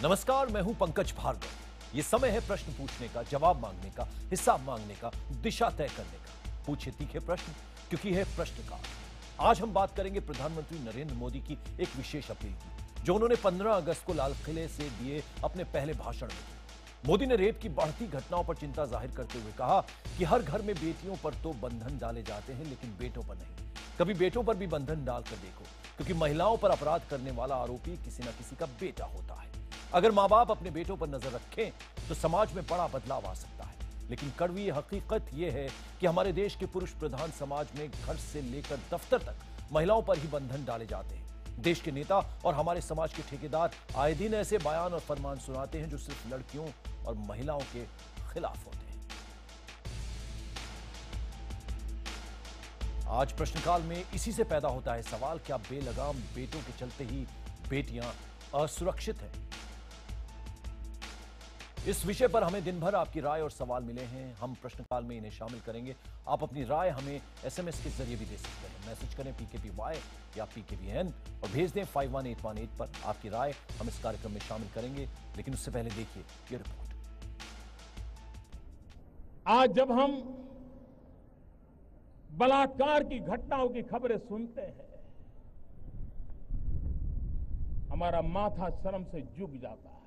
नमस्कार, मैं हूं पंकज भार्गव। ये समय है प्रश्न पूछने का, जवाब मांगने का, हिसाब मांगने का, दिशा तय करने का। पूछे तीखे प्रश्न, क्योंकि है प्रश्नकाल। आज हम बात करेंगे प्रधानमंत्री नरेंद्र मोदी की एक विशेष अपील की, जो उन्होंने 15 अगस्त को लाल किले से दिए अपने पहले भाषण में की। मोदी ने रेप की बढ़ती घटनाओं पर चिंता जाहिर करते हुए कहा कि हर घर में बेटियों पर तो बंधन डाले जाते हैं, लेकिन बेटों पर नहीं। कभी बेटों पर भी बंधन डालकर देखो, क्योंकि महिलाओं पर अपराध करने वाला आरोपी किसी न किसी का बेटा होता है। अगर मां बाप अपने बेटों पर नजर रखें तो समाज में बड़ा बदलाव आ सकता है। लेकिन कड़वी हकीकत यह है कि हमारे देश के पुरुष प्रधान समाज में घर से लेकर दफ्तर तक महिलाओं पर ही बंधन डाले जाते हैं। देश के नेता और हमारे समाज के ठेकेदार आए दिन ऐसे बयान और फरमान सुनाते हैं जो सिर्फ लड़कियों और महिलाओं के खिलाफ होते हैं। आज प्रश्नकाल में इसी से पैदा होता है सवाल, क्या बेलगाम बेटों के चलते ही बेटियां असुरक्षित हैं? इस विषय पर हमें दिन भर आपकी राय और सवाल मिले हैं। हम प्रश्नकाल में इन्हें शामिल करेंगे। आप अपनी राय हमें एसएमएस के जरिए भी दे सकते हैं। मैसेज करें PKPY या PKBN और भेज दें 51818 पर। आपकी राय हम इस कार्यक्रम में शामिल करेंगे, लेकिन उससे पहले देखिए ये रिपोर्ट। आज जब हम बलात्कार की घटनाओं की खबरें सुनते हैं, हमारा माथा शर्म से झुक जाता है।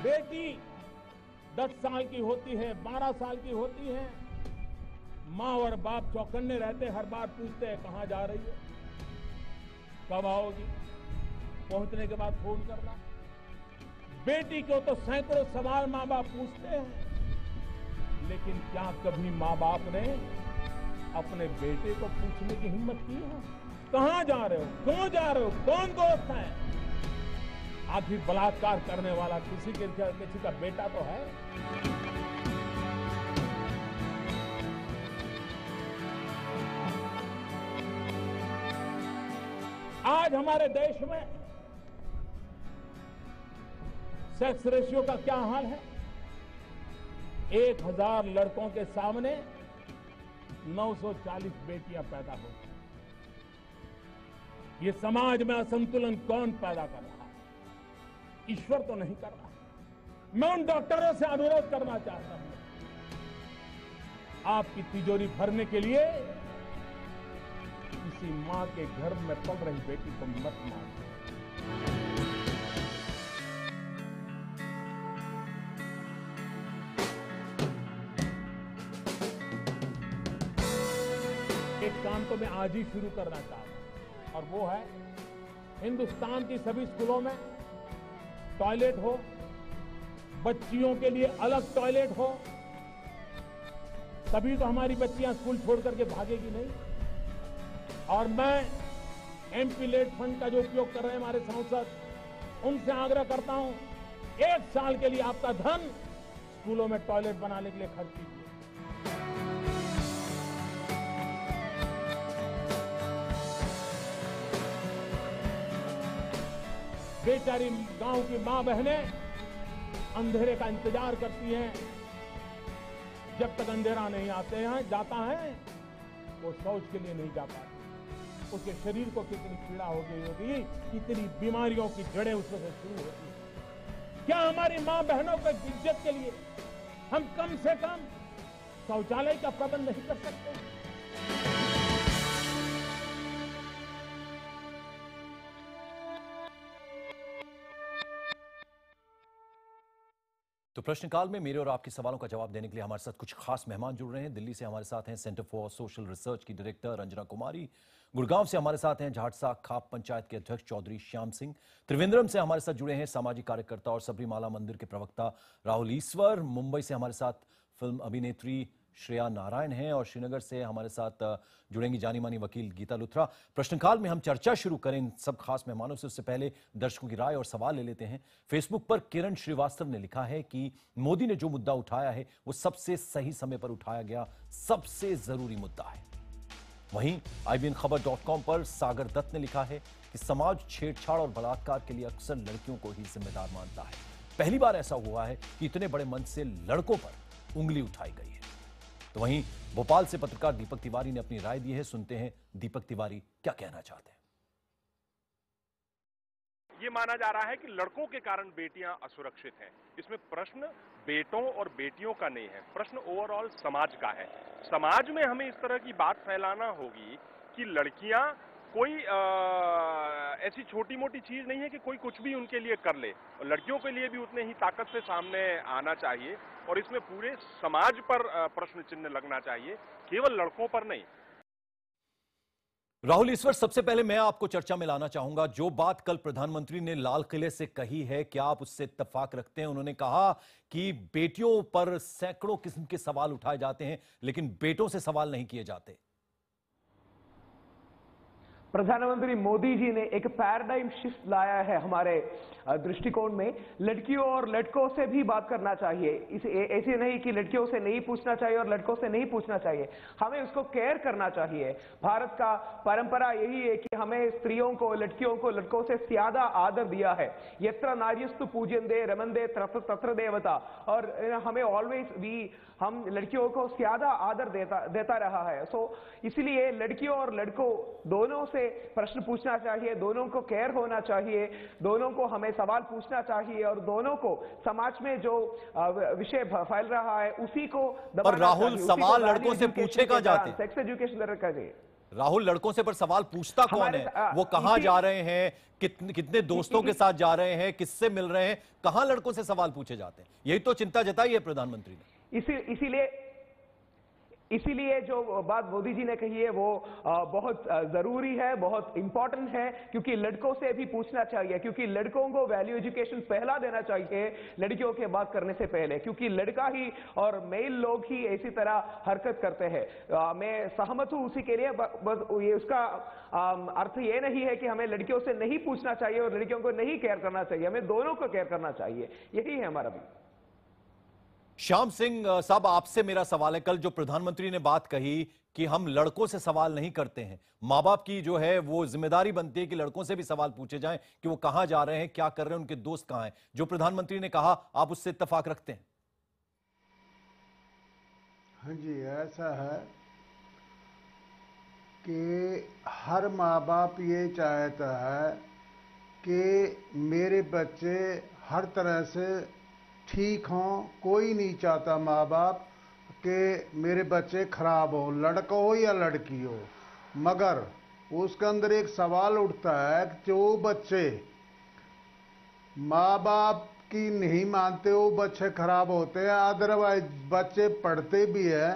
बेटी 10 साल की होती है, 12 साल की होती है, माँ और बाप चौकन्ने रहते, हर बार पूछते हैं कहां जा रही है, कब आओगी, पहुंचने के बाद फोन करना। बेटी को तो सैकड़ों सवाल माँ बाप पूछते हैं, लेकिन क्या कभी माँ बाप ने अपने बेटे को पूछने की हिम्मत की है? कहां जा रहे हो, क्यों जा रहे हो, कौन दोस्त है? आखिर बलात्कार करने वाला किसी का बेटा तो है। आज हमारे देश में सेक्स रेशियो का क्या हाल है? 1000 लड़कों के सामने 940 बेटियां पैदा होती हैं। ये समाज में असंतुलन कौन पैदा कर रहा है? ईश्वर तो नहीं कर रहा। मैं उन डॉक्टरों से अनुरोध करना चाहता हूं, आपकी तिजोरी भरने के लिए किसी मां के घर में पल रही बेटी को मत मारिए। एक काम तो मैं आज ही शुरू करना चाहता हूं, और वो है हिंदुस्तान की सभी स्कूलों में टॉयलेट हो, बच्चियों के लिए अलग टॉयलेट हो, तभी तो हमारी बच्चियां स्कूल छोड़ करके भागेगी नहीं। और मैं MP लेट फंड का जो उपयोग कर रहे हैं हमारे सांसद, उनसे आग्रह करता हूं, 1 साल के लिए आपका धन स्कूलों में टॉयलेट बनाने के लिए खर्च कीजिए। बेचारी गांव की मां बहनें अंधेरे का इंतजार करती हैं। जब तक अंधेरा नहीं जाता है, वो शौच के लिए नहीं जा पाती। उसके शरीर को कितनी पीड़ा हो गई होगी, कितनी बीमारियों की जड़ें उसमें से शुरू होती हैं। क्या हमारी मां बहनों की इज्जत के लिए हम कम से कम शौचालय का प्रबंध नहीं कर सकते? तो प्रश्नकाल में मेरे और आपके सवालों का जवाब देने के लिए हमारे साथ कुछ खास मेहमान जुड़ रहे हैं। दिल्ली से हमारे साथ हैं सेंटर फॉर सोशल रिसर्च की डायरेक्टर रंजना कुमारी, गुड़गांव से हमारे साथ हैं झाड़सा खाप पंचायत के अध्यक्ष चौधरी श्याम सिंह, त्रिवेंद्रम से हमारे साथ जुड़े हैं सामाजिक कार्यकर्ता और सबरीमाला मंदिर के प्रवक्ता राहुल ईश्वर, मुंबई से हमारे साथ फिल्म अभिनेत्री श्रेया नारायण हैं और श्रीनगर से हमारे साथ जुड़ेंगी जानी मानी वकील गीता लुथरा। प्रश्नकाल में हम चर्चा शुरू करें इन सब खास मेहमानों से, उससे पहले दर्शकों की राय और सवाल ले लेते हैं। फेसबुक पर किरण श्रीवास्तव ने लिखा है कि मोदी ने जो मुद्दा उठाया है वो सबसे सही समय पर उठाया गया सबसे जरूरी मुद्दा है। वहीं IBNखबर.com पर सागर दत्त ने लिखा है कि समाज छेड़छाड़ और बलात्कार के लिए अक्सर लड़कियों को ही जिम्मेदार मानता है। पहली बार ऐसा हुआ है कि इतने बड़े मंच से लड़कों पर उंगली उठाई गई है। तो वहीं भोपाल से पत्रकार दीपक तिवारी ने अपनी राय दी है। सुनते हैं दीपक तिवारी क्या कहना चाहते हैं। ये माना जा रहा है कि लड़कों के कारण बेटियां असुरक्षित हैं। इसमें प्रश्न बेटों और बेटियों का नहीं है, प्रश्न ओवरऑल समाज का है। समाज में हमें इस तरह की बात फैलाना होगी कि लड़कियां कोई ऐसी छोटी मोटी चीज नहीं है कि कोई कुछ भी उनके लिए कर ले, और लड़कियों के लिए भी उतने ही ताकत से सामने आना चाहिए और इसमें पूरे समाज पर प्रश्न चिन्ह लगना चाहिए, केवल लड़कों पर नहीं। राहुल ईश्वर, सबसे पहले मैं आपको चर्चा में लाना चाहूंगा। जो बात कल प्रधानमंत्री ने लाल किले से कही है, क्या आप उससे इत्तेफाक रखते हैं? उन्होंने कहा कि बेटियों पर सैकड़ों किस्म के सवाल उठाए जाते हैं लेकिन बेटों से सवाल नहीं किए जाते। प्रधानमंत्री मोदी जी ने एक पैराडाइम शिफ्ट लाया है हमारे दृष्टिकोण में। लड़कियों और लड़कों से भी बात करना चाहिए, ऐसे नहीं कि लड़कियों से नहीं पूछना चाहिए और लड़कों से नहीं पूछना चाहिए, हमें उसको केयर करना चाहिए। भारत का परंपरा यही है कि हमें स्त्रियों को, लड़कियों को लड़कों से ज्यादा आदर दिया है। यत्र नार्यस्तु पूज्यन्ते रमन्ते तत्र देवता। और हमें ऑलवेज हम लड़कियों को ज्यादा आदर देता रहा है। सो इसलिए लड़कियों और लड़कों दोनों से प्रश्न पूछना चाहिए, दोनों को केयर होना चाहिए, दोनों को हमें सवाल पूछना चाहिए और दोनों को समाज में जो विषय फैल रहा है उसी को पर राहुल, सवाल लड़कों से पूछे कहां जाते हैं? सेक्स एजुकेशन चाहिए। राहुल, लड़कों से पर सवाल पूछता कौन है? वो कहां जा रहे हैं, कितने दोस्तों के साथ जा रहे हैं, किससे मिल रहे हैं, कहां लड़कों से सवाल पूछे जाते हैं? यही तो चिंता जताई है प्रधानमंत्री ने। इसीलिए जो बात मोदी जी ने कही है वो बहुत जरूरी है, बहुत इंपॉर्टेंट है, क्योंकि लड़कों से भी पूछना चाहिए, क्योंकि लड़कों को वैल्यू एजुकेशन पहला देना चाहिए लड़कियों के बात करने से पहले, क्योंकि लड़का ही और मेल लोग ही ऐसी तरह हरकत करते हैं। मैं सहमत हूं उसी के लिए, बस ये उसका अर्थ ये नहीं है कि हमें लड़कियों से नहीं पूछना चाहिए और लड़कियों को नहीं केयर करना चाहिए, हमें दोनों को केयर करना चाहिए, यही है हमारा भी। श्याम सिंह साहब, आपसे मेरा सवाल है, कल जो प्रधानमंत्री ने बात कही कि हम लड़कों से सवाल नहीं करते हैं, मां बाप की जो है वो जिम्मेदारी बनती है कि लड़कों से भी सवाल पूछे जाएं कि वो कहां जा रहे हैं, क्या कर रहे हैं, उनके दोस्त कहां हैं। जो प्रधानमंत्री ने कहा, आप उससे इत्तेफाक रखते हैं? हाँ जी, ऐसा है कि हर माँ बाप ये चाहता है कि मेरे बच्चे हर तरह से ठीक हों। कोई नहीं चाहता माँ बाप कि मेरे बच्चे खराब हो, लड़का हो या लड़की हो। मगर उसके अंदर एक सवाल उठता है कि जो बच्चे माँ बाप की नहीं मानते वो बच्चे खराब होते हैं। अदरवाइज बच्चे पढ़ते भी हैं,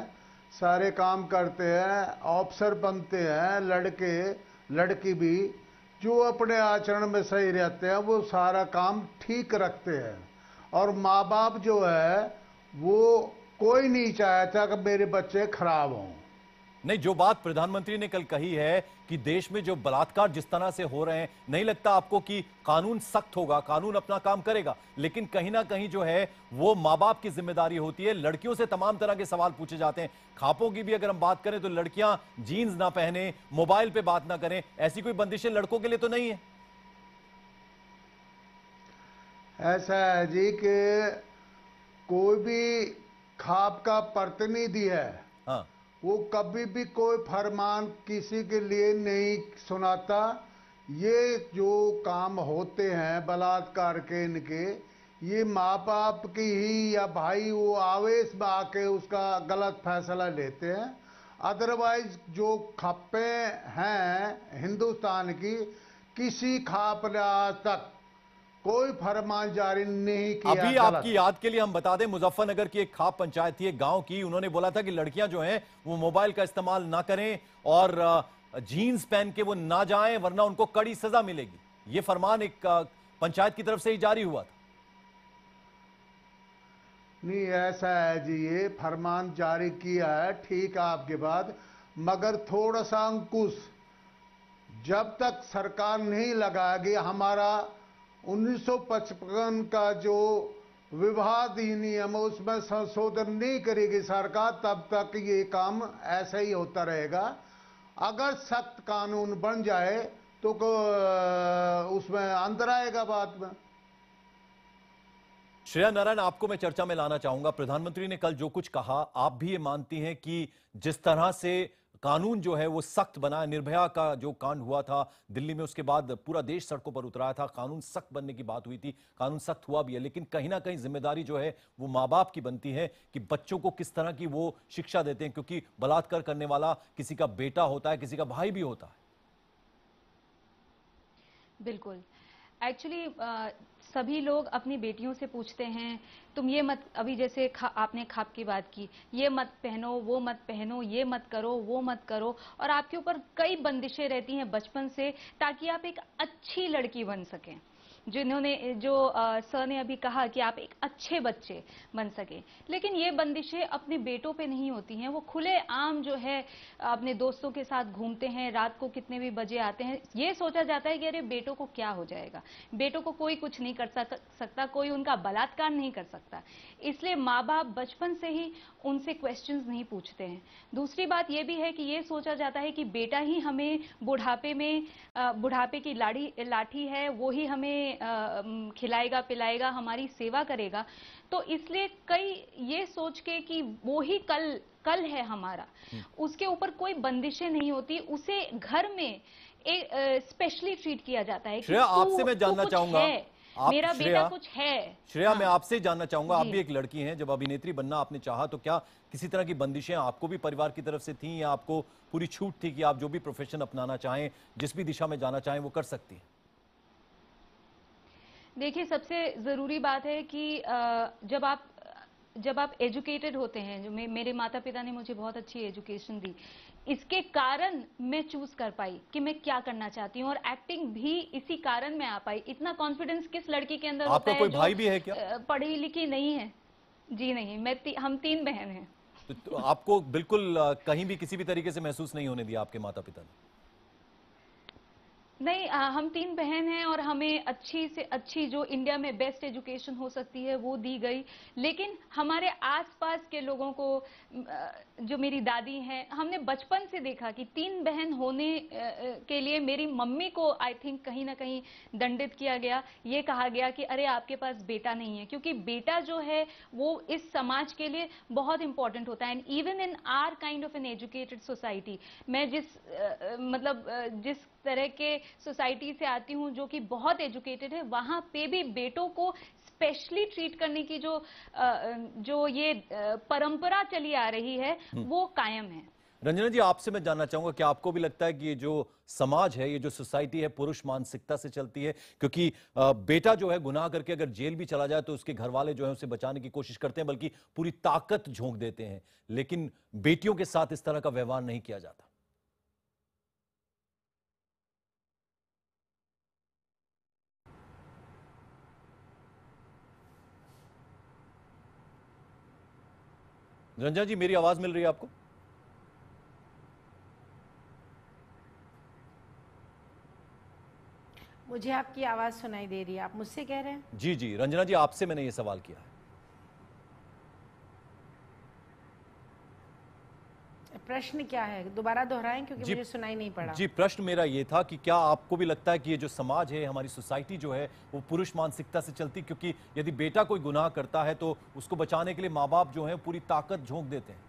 सारे काम करते हैं, अफसर बनते हैं, लड़के लड़की भी, जो अपने आचरण में सही रहते हैं वो सारा काम ठीक रखते हैं। और माँ बाप जो है वो कोई नहीं चाहता कि मेरे बच्चे खराब हों। नहीं, जो बात प्रधानमंत्री ने कल कही है कि देश में जो बलात्कार जिस तरह से हो रहे हैं, नहीं लगता आपको कि कानून सख्त होगा, कानून अपना काम करेगा, लेकिन कहीं ना कहीं जो है वो माँ बाप की जिम्मेदारी होती है। लड़कियों से तमाम तरह के सवाल पूछे जाते हैं। खापों की भी अगर हम बात करें तो लड़कियां जीन्स ना पहने, मोबाइल पे बात ना करें, ऐसी कोई बंदिशें लड़कों के लिए तो नहीं है? ऐसा है जी कि कोई भी खाप का प्रतिनिधि है, हाँ, वो कभी भी कोई फरमान किसी के लिए नहीं सुनाता। ये जो काम होते हैं बलात्कार के, इनके ये माँ बाप की ही या भाई वो आवेश में आके उसका गलत फैसला लेते हैं। अदरवाइज जो खप्पे हैं हिंदुस्तान की, किसी खाप ने आज तक कोई फरमान जारी नहीं किया। अभी आपकी याद के लिए हम बता दें, मुजफ्फरनगर की एक खाप पंचायत थी, एक गांव की, उन्होंने बोला था कि लड़कियां जो हैं वो मोबाइल का इस्तेमाल ना करें और जीन्स पहन के वो ना जाएं वरना उनको कड़ी सजा मिलेगी। ये फरमान एक पंचायत की तरफ से ही जारी हुआ था। नहीं, ऐसा है जी, ये फरमान जारी किया है, ठीक है आपके बात, मगर थोड़ा सा अंकुश जब तक सरकार नहीं लगाएगी, हमारा 1955 का जो विवाह अधिनियम उसमें संशोधन नहीं करेगी सरकार, तब तक ये काम ऐसा ही होता रहेगा। अगर सख्त कानून बन जाए तो उसमें अंतर आएगा बात में। श्रेया नारायण, आपको मैं चर्चा में लाना चाहूंगा। प्रधानमंत्री ने कल जो कुछ कहा, आप भी ये मानती हैं कि जिस तरह से कानून जो है वो सख्त बना है, निर्भया का जो कांड हुआ था दिल्ली में, उसके बाद पूरा देश सड़कों पर उतरा था, कानून सख्त बनने की बात हुई थी, कानून सख्त हुआ भी है, लेकिन कहीं ना कहीं जिम्मेदारी जो है वो माँ बाप की बनती है कि बच्चों को किस तरह की वो शिक्षा देते हैं, क्योंकि बलात्कार करने वाला किसी का बेटा होता है, किसी का भाई भी होता है। बिल्कुल। एक्चुअली सभी लोग अपनी बेटियों से पूछते हैं, तुम ये मत, अभी जैसे आपने खाप की बात की, ये मत पहनो, वो मत पहनो, ये मत करो, वो मत करो, और आपके ऊपर कई बंदिशें रहती हैं बचपन से, ताकि आप एक अच्छी लड़की बन सकें। जो सर ने अभी कहा कि आप एक अच्छे बच्चे बन सके, लेकिन ये बंदिशें अपने बेटों पे नहीं होती हैं। वो खुले आम जो है अपने दोस्तों के साथ घूमते हैं, रात को कितने भी बजे आते हैं, ये सोचा जाता है कि अरे बेटों को क्या हो जाएगा, बेटों को कोई कुछ नहीं कर सकता, कोई उनका बलात्कार नहीं कर सकता। इसलिए माँ बाप बचपन से ही उनसे क्वेश्चंस नहीं पूछते हैं। दूसरी बात ये भी है कि ये सोचा जाता है कि बेटा ही हमें बुढ़ापे में बुढ़ापे की लाठी है, वो ही हमें खिलाएगा पिलाएगा, हमारी सेवा करेगा। तो इसलिए कई ये सोच के कि वो ही कल है हमारा, उसके ऊपर कोई बंदिशें नहीं होती, उसे घर में स्पेशली ट्रीट किया जाता है। श्रेया, आपसे मैं जानना चाहूंगा, मेरा बेटा कुछ है। श्रेया, मैं आपसे जानना चाहूंगा, आप भी एक लड़की हैं, जब अभिनेत्री बनना आपने चाहा तो क्या किसी तरह की बंदिशें आपको भी परिवार की तरफ से थी, या आपको पूरी छूट थी कि आप जो भी प्रोफेशन अपनाना चाहें, जिस भी दिशा में जाना चाहें वो कर सकती हैं? देखिए, सबसे जरूरी बात है कि जब आप एजुकेटेड होते हैं, जो मेरे माता पिता ने मुझे बहुत अच्छी एजुकेशन दी, इसके कारण मैं चूज कर पाई कि मैं क्या करना चाहती हूँ, और एक्टिंग भी इसी कारण मैं आ पाई। इतना कॉन्फिडेंस किस लड़की के अंदर होता है? आपका कोई भाई भी है क्या? पढ़ी लिखी नहीं है जी, नहीं। हम 3 बहन हैं। तो आपको बिल्कुल कहीं भी किसी भी तरीके से महसूस नहीं होने दिया आपके माता पिता ने? नहीं, हम 3 बहन हैं और हमें अच्छी से अच्छी जो इंडिया में बेस्ट एजुकेशन हो सकती है वो दी गई। लेकिन हमारे आसपास के लोगों को, जो मेरी दादी हैं, हमने बचपन से देखा कि 3 बहन होने के लिए मेरी मम्मी को आई थिंक कहीं ना कहीं दंडित किया गया। ये कहा गया कि अरे आपके पास बेटा नहीं है, क्योंकि बेटा जो है वो इस समाज के लिए बहुत इंपॉर्टेंट होता है। And even in are kind of an educated society, मैं जिस तरह के सोसाइटी से आती हूँ जो कि बहुत एजुकेटेड है, वहां पे भी बेटों को स्पेशली ट्रीट करने की जो ये परंपरा चली आ रही है वो कायम है। रंजना जी, आपसे मैं जानना चाहूंगा, क्या आपको भी लगता है कि ये जो समाज है, ये जो सोसाइटी है, पुरुष मानसिकता से चलती है? क्योंकि बेटा जो है गुनाह करके अगर जेल भी चला जाए तो उसके घर वाले जो है उसे बचाने की कोशिश करते हैं, बल्कि पूरी ताकत झोंक देते हैं, लेकिन बेटियों के साथ इस तरह का व्यवहार नहीं किया जाता। रंजना जी, मेरी आवाज मिल रही है आपको? मुझे आपकी आवाज सुनाई दे रही है। आप मुझसे कह रहे हैं? जी जी, रंजना जी, आपसे मैंने ये सवाल किया है। प्रश्न क्या है, दोबारा दोहराएं क्योंकि मुझे सुनाई नहीं पड़ा। जी, प्रश्न मेरा ये था कि क्या आपको भी लगता है कि ये जो समाज है, हमारी सोसाइटी जो है, वो पुरुष मानसिकता से चलती? क्योंकि यदि बेटा कोई गुनाह करता है तो उसको बचाने के लिए माँ बाप जो है पूरी ताकत झोंक देते हैं।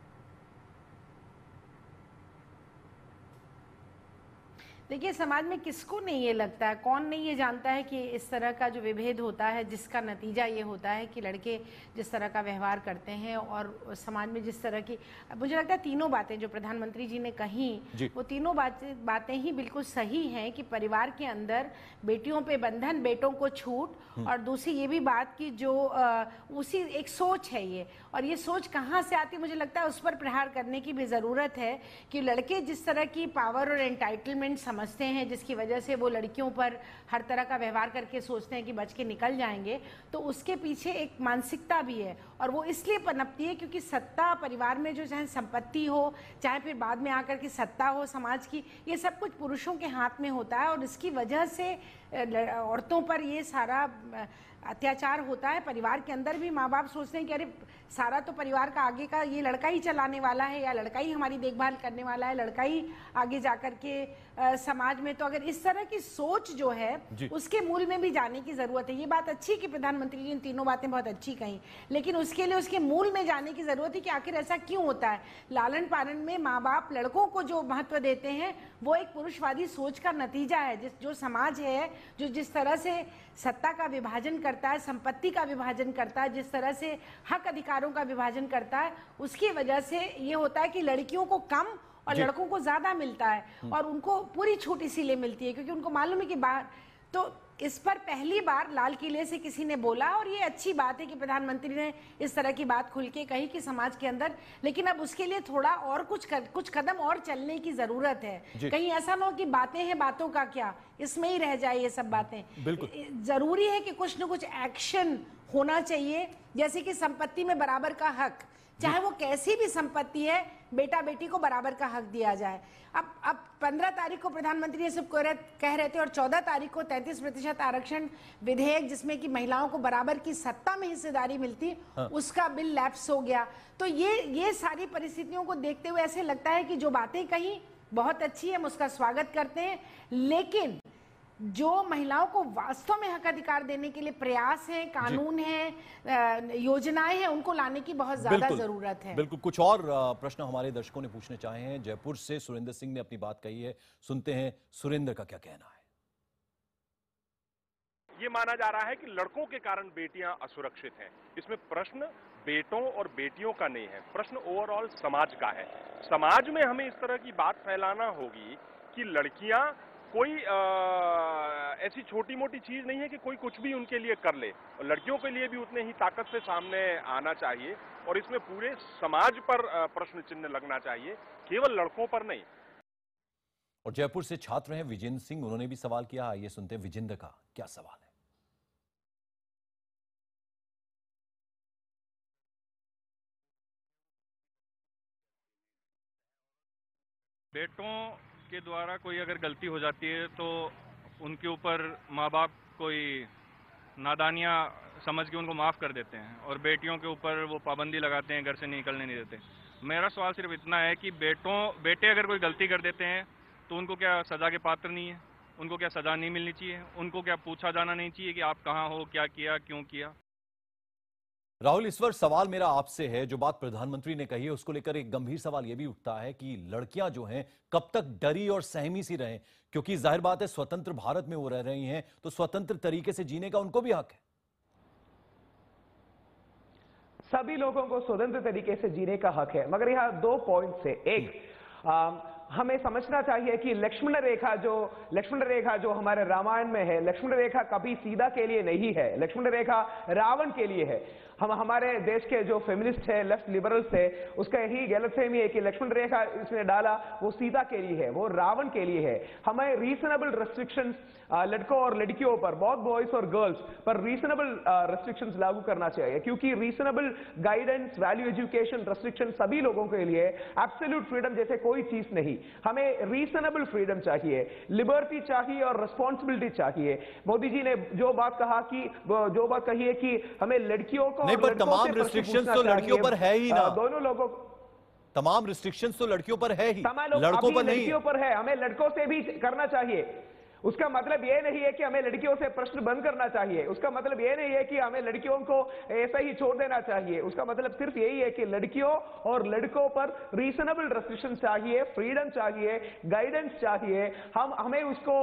देखिए, समाज में किसको नहीं ये लगता है, कौन नहीं ये जानता है कि इस तरह का जो विभेद होता है, जिसका नतीजा ये होता है कि लड़के जिस तरह का व्यवहार करते हैं और समाज में जिस तरह की, मुझे लगता है तीनों बातें जो प्रधानमंत्री जी ने कही, वो तीनों बातें ही बिल्कुल सही हैं कि परिवार के अंदर बेटियों पे बंधन, बेटों को छूट, और दूसरी ये भी बात की जो उसी एक सोच है ये, और ये सोच कहाँ से आती, मुझे लगता है उस पर प्रहार करने की भी ज़रूरत है कि लड़के जिस तरह की पावर और एंटाइटलमेंट समझते हैं, जिसकी वजह से वो लड़कियों पर हर तरह का व्यवहार करके सोचते हैं कि बच के निकल जाएंगे, तो उसके पीछे एक मानसिकता भी है, और वो इसलिए पनपती है क्योंकि सत्ता परिवार में जो चाहे संपत्ति हो, चाहे फिर बाद में आकर के सत्ता हो समाज की, ये सब कुछ पुरुषों के हाथ में होता है, और इसकी वजह से औरतों पर ये सारा अत्याचार होता है परिवार के अंदर भी, माँ बाप सोचते हैं कि अरे सारा तो परिवार का आगे का ये लड़का ही चलाने वाला है, या लड़का ही हमारी देखभाल करने वाला है, लड़का ही आगे जाकर के समाज में। तो अगर इस तरह की सोच जो है उसके मूल में भी जाने की जरूरत है। ये बात अच्छी कि प्रधानमंत्री जी ने तीनों बातें बहुत अच्छी कही, लेकिन उसके लिए उसके मूल में जाने की जरूरत है कि आखिर ऐसा क्यों होता है। लालन पालन में माँ बाप लड़कों को जो महत्व देते हैं वो एक पुरुषवादी सोच का नतीजा है। जो समाज है, जो जिस तरह से सत्ता का विभाजन करता है, संपत्ति का विभाजन करता है, जिस तरह से हक अधिकारों का विभाजन करता है, उसकी वजह से ये होता है कि लड़कियों को कम और लड़कों को ज्यादा मिलता है, और उनको पूरी छूट इसीलिए मिलती है क्योंकि उनको मालूम है कि बाहर। तो इस पर पहली बार लाल किले से किसी ने बोला, और ये अच्छी बात है कि प्रधानमंत्री ने इस तरह की बात खुल के कही कि समाज के अंदर, लेकिन अब उसके लिए थोड़ा और कुछ कदम और चलने की जरूरत है। कहीं ऐसा ना हो कि बातें हैं, बातों का क्या, इसमें ही रह जाए ये सब बातें। जरूरी है कि कुछ न कुछ एक्शन होना चाहिए, जैसे कि संपत्ति में बराबर का हक, चाहे वो कैसी भी संपत्ति है, बेटा बेटी को बराबर का हक दिया जाए। अब 15 तारीख को प्रधानमंत्री ये सब कह रहे थे, और 14 तारीख को 33% आरक्षण विधेयक, जिसमें कि महिलाओं को बराबर की सत्ता में हिस्सेदारी मिलती, उसका बिल लैप्स हो गया। तो ये सारी परिस्थितियों को देखते हुए ऐसे लगता है कि जो बातें कही बहुत अच्छी है, हम उसका स्वागत करते हैं, लेकिन जो महिलाओं को वास्तव में हक अधिकार देने के लिए प्रयास है, कानून है, योजनाएं हैं, उनको लाने की बहुत ज्यादा जरूरत है। बिल्कुल। कुछ और प्रश्न हमारे दर्शकों ने पूछने चाहे हैं। जयपुर से सुरेंद्र सिंह ने अपनी बात कही है, सुनते हैं सुरेंद्र का क्या कहना है। ये माना जा रहा है कि लड़कों के कारण बेटियां असुरक्षित हैं। इसमें प्रश्न बेटों और बेटियों का नहीं है, प्रश्न ओवरऑल समाज का है। समाज में हमें इस तरह की बात फैलाना होगी कि लड़कियां कोई ऐसी छोटी मोटी चीज नहीं है कि कोई कुछ भी उनके लिए कर ले, और लड़कियों के लिए भी उतने ही ताकत से सामने आना चाहिए, और इसमें पूरे समाज पर प्रश्न चिन्ह लगना चाहिए, केवल लड़कों पर नहीं। और जयपुर से छात्र हैं विजेंद्र सिंह, उन्होंने भी सवाल किया। आइए सुनते हैं विजेंद्र का क्या सवाल है। बेटों के द्वारा कोई अगर गलती हो जाती है तो उनके ऊपर माँ बाप कोई नादानियाँ समझ के उनको माफ़ कर देते हैं, और बेटियों के ऊपर वो पाबंदी लगाते हैं, घर से निकलने नहीं देते। मेरा सवाल सिर्फ इतना है कि बेटे अगर कोई गलती कर देते हैं तो उनको क्या सज़ा के पात्र नहीं है? उनको क्या सज़ा नहीं मिलनी चाहिए? उनको क्या पूछा जाना नहीं चाहिए कि आप कहाँ हो, क्या किया, क्यों किया? राहुल, इस बार सवाल मेरा आपसे है, जो बात प्रधानमंत्री ने कही है उसको लेकर एक गंभीर सवाल यह भी उठता है कि लड़कियां जो हैं कब तक डरी और सहमी सी रहें, क्योंकि जाहिर बात है स्वतंत्र भारत में वो रह रही हैं, तो स्वतंत्र तरीके से जीने का उनको भी हक है। सभी लोगों को स्वतंत्र तरीके से जीने का हक है, मगर यहाँ 2 पॉइंट्स है। एक, हमें समझना चाहिए कि लक्ष्मण रेखा जो हमारे रामायण में है, लक्ष्मण रेखा कभी सीता के लिए नहीं है, लक्ष्मण रेखा रावण के लिए है। हम हमारे देश के जो फेमिनिस्ट है, लेफ्ट लिबरल्स है, उसका यही गलतफहमी है कि लक्ष्मण रेखा इसने डाला वो सीता के लिए है, वो रावण के लिए है। हमें रीजनेबल रेस्ट्रिक्शंस लड़कों और लड़कियों पर, बोथ बॉयज और गर्ल्स पर रीजनेबल रेस्ट्रिक्शंस लागू करना चाहिए, क्योंकि reasonable guidance, value education restriction सभी लोगों के लिए, एब्सोल्यूट फ्रीडम जैसे कोई चीज नहीं। हमें रीजनेबल फ्रीडम चाहिए, लिबर्टी चाहिए और रिस्पॉन्सिबिलिटी चाहिए। मोदी जी ने जो बात कही है कि हमें लड़कियों को नहीं, पर तमाम रिस्ट्रिक्शंस तो लड़कियों पर है ही ना। दोनों लोगों तमाम रिस्ट्रिक्शंस तो लड़कियों पर है ही, लड़कों पर नहीं। लड़कियों पर है, हमें लड़कों से भी करना चाहिए। उसका मतलब यह नहीं है कि हमें लड़कियों से प्रश्न बंद करना चाहिए, उसका मतलब यह नहीं है कि हमें लड़कियों को ऐसा ही छोड़ देना चाहिए। उसका मतलब सिर्फ यही है कि लड़कियों और लड़कों पर रीजनेबल रेस्ट्रिक्शन चाहिए, फ्रीडम चाहिए, गाइडेंस चाहिए। हमें उसको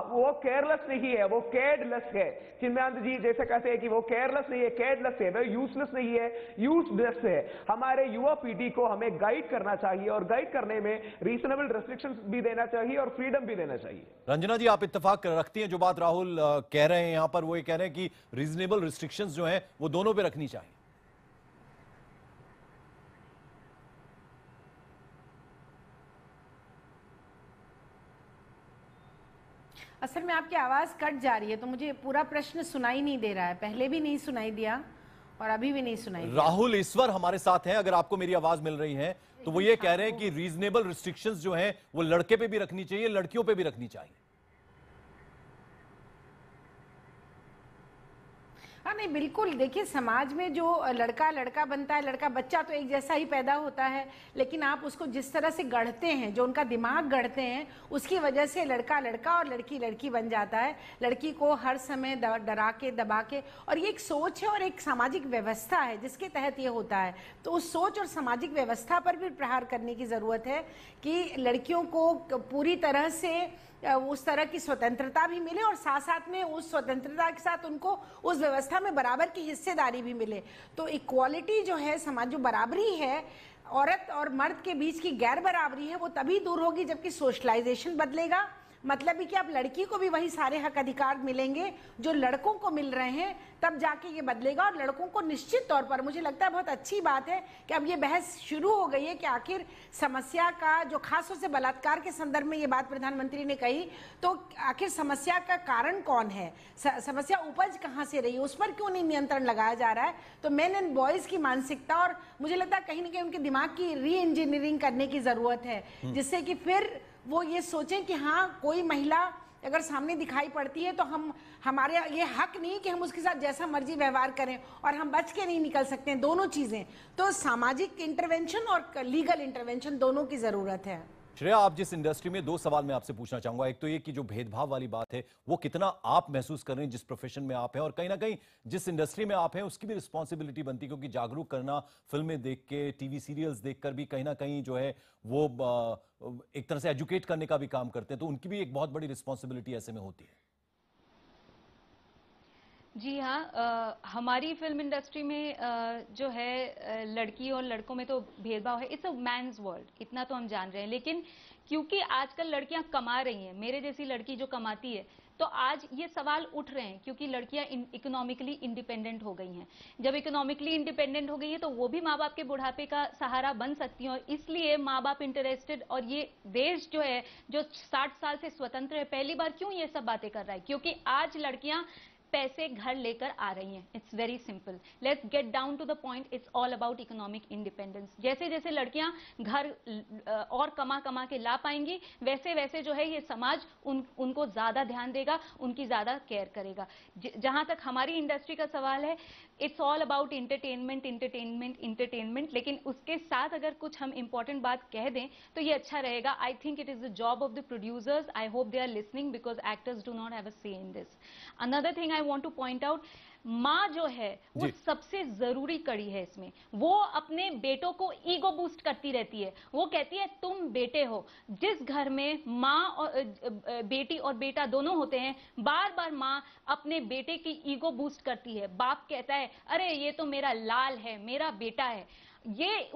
वो केयरलेस नहीं है, वो केयर्डलेस है। चिन्मयानंद जी जैसे कहते हैं कि वो केयरलेस नहीं है, केयरलेस है, वो यूजलेस नहीं है, यूजलेस है। हमारे युवा पीढ़ी को हमें गाइड करना चाहिए, और गाइड करने में रीजनेबल रेस्ट्रिक्शंस भी देना चाहिए और फ्रीडम भी देना चाहिए। रंजना जी, आप इत्तेफाक रखती हैं जो बात राहुल कह रहे हैं, यहां पर वो ये कह रहे हैं कि रीजनेबल रिस्ट्रिक्शंस जो हैं वो दोनों पे रखनी चाहिए। असल में आपकी आवाज कट जा रही है, तो मुझे पूरा प्रश्न सुनाई नहीं दे रहा है। पहले भी नहीं सुनाई दिया और अभी भी नहीं सुनाई दिया। राहुल ईश्वर हमारे साथ हैं, अगर आपको मेरी आवाज मिल रही है तो वो ये कह रहे हैं कि रीजनेबल रिस्ट्रिक्शंस जो हैं वो लड़के पे भी रखनी चाहिए, लड़कियों पे भी रखनी चाहिए। हाँ नहीं बिल्कुल, देखिए समाज में जो लड़का लड़का बनता है, लड़का बच्चा तो एक जैसा ही पैदा होता है, लेकिन आप उसको जिस तरह से गढ़ते हैं, जो उनका दिमाग गढ़ते हैं, उसकी वजह से लड़का लड़का और लड़की लड़की बन जाता है। लड़की को हर समय डरा के दबा के, और ये एक सोच है और एक सामाजिक व्यवस्था है जिसके तहत ये होता है। तो उस सोच और सामाजिक व्यवस्था पर भी प्रहार करने की जरूरत है कि लड़कियों को पूरी तरह से उस तरह की स्वतंत्रता भी मिले और साथ साथ में उस स्वतंत्रता के साथ उनको उस व्यवस्था में बराबर की हिस्सेदारी भी मिले। तो इक्वालिटी जो है, समाज जो बराबरी है, औरत और मर्द के बीच की गैर बराबरी है, वो तभी दूर होगी जबकि सोशलाइजेशन बदलेगा। मतलब ही कि अब लड़की को भी वही सारे हक अधिकार मिलेंगे जो लड़कों को मिल रहे हैं, तब जाके ये बदलेगा। और लड़कों को निश्चित तौर पर, मुझे लगता है बहुत अच्छी बात है कि अब ये बहस शुरू हो गई है कि आखिर समस्या का, जो खासतौर से बलात्कार के संदर्भ में ये बात प्रधानमंत्री ने कही, तो आखिर समस्या का कारण कौन है, समस्या उपज कहाँ से रही है, उस पर क्यों नहीं नियंत्रण लगाया जा रहा है। तो मेन एंड बॉयज की मानसिकता, और मुझे लगता है कहीं ना कहीं उनके दिमाग की री इंजीनियरिंग करने की जरूरत है, जिससे कि फिर वो ये सोचें कि हाँ, कोई महिला अगर सामने दिखाई पड़ती है तो हमारे ये हक नहीं कि हम उसके साथ जैसा मर्जी व्यवहार करें, और हम बच के नहीं निकल सकते हैं, दोनों चीजें। तो सामाजिक इंटरवेंशन और लीगल इंटरवेंशन दोनों की जरूरत है। श्रेया, आप जिस इंडस्ट्री में, दो सवाल मैं आपसे पूछना चाहूंगा। एक तो ये कि जो भेदभाव वाली बात है वो कितना आप महसूस कर रहे हैं जिस प्रोफेशन में आप हैं, और कहीं ना कहीं जिस इंडस्ट्री में आप हैं उसकी भी रिस्पॉन्सिबिलिटी बनती है, क्योंकि जागरूक करना, फिल्में देख के, टीवी सीरियल्स देखकर भी कहीं ना कहीं जो है वो एक तरह से एजुकेट करने का भी काम करते हैं, तो उनकी भी एक बहुत बड़ी रिस्पॉन्सिबिलिटी ऐसे में होती है। जी हाँ, हमारी फिल्म इंडस्ट्री में जो है लड़की और लड़कों में तो भेदभाव है। इट्स अ मैन्स वर्ल्ड, इतना तो हम जान रहे हैं। लेकिन क्योंकि आजकल लड़कियां कमा रही हैं, मेरे जैसी लड़की जो कमाती है, तो आज ये सवाल उठ रहे हैं क्योंकि लड़कियां इकोनॉमिकली इंडिपेंडेंट हो गई हैं। जब इकोनॉमिकली इंडिपेंडेंट हो गई है तो वो भी माँ बाप के बुढ़ापे का सहारा बन सकती हैं, और इसलिए माँ बाप इंटरेस्टेड। और ये देश जो है, जो 60 साल से स्वतंत्र है, पहली बार क्यों ये सब बातें कर रहा है? क्योंकि आज लड़कियां पैसे घर लेकर आ रही हैं। It's very simple, let's get down to the point. It's all about economic independence. जैसे जैसे लड़कियां घर और कमा कमा के ला पाएंगी, वैसे वैसे जो है ये समाज उनको ज्यादा ध्यान देगा, उनकी ज्यादा केयर करेगा। जहां तक हमारी इंडस्ट्री का सवाल है, it's all about entertainment entertainment entertainment. लेकिन उसके साथ अगर कुछ हम इंपॉर्टेंट बात कह दें तो ये अच्छा रहेगा। I think it is the job of the producers. I hope they are listening, because actors do not have a say in this. Another thing I want to point out, माँ जो है वो सबसे जरूरी कड़ी है इसमें। वो अपने बेटों को ईगो बूस्ट करती रहती है। वो कहती है तुम बेटे हो। जिस घर में माँ और बेटी और बेटा दोनों होते हैं, बार बार माँ अपने बेटे की ईगो बूस्ट करती है। बाप कहता है अरे ये तो मेरा लाल है, मेरा बेटा है। ये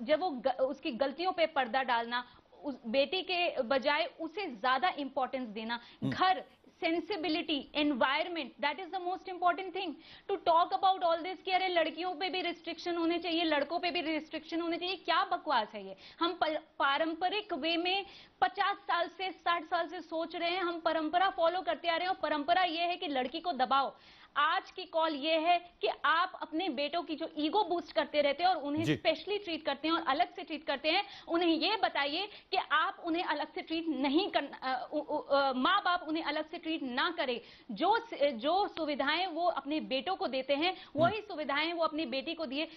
जब वो उसकी गलतियों पे पर्दा डालना, उस बेटी के बजाय उसे ज्यादा इंपॉर्टेंस देना, घर, sensibility, environment, that is the most important thing to talk about all this. कि अरे लड़कियों पे भी रिस्ट्रिक्शन होने चाहिए, लड़कों पे भी रिस्ट्रिक्शन होने चाहिए। क्या बकवास है ये? हम पारंपरिक वे में 50 साल से 60 साल से सोच रहे हैं, हम परंपरा फॉलो करते आ रहे हैं, और परंपरा ये है कि लड़की को दबाओ। आज की कॉल ये है कि आप अपने बेटों की जो ईगो बूस्ट करते रहते हैं और उन्हें स्पेशली ट्रीट करते हैं और अलग से ट्रीट करते हैं, उन्हें ये बताइए कि आप उन्हें अलग से ट्रीट नहीं करना, माँ बाप उन्हें अलग से ट्रीट ना करें। जो सुविधाएं वो अपने बेटों को देते हैं, वही सुविधाएं वो अपनी बेटी को दिए,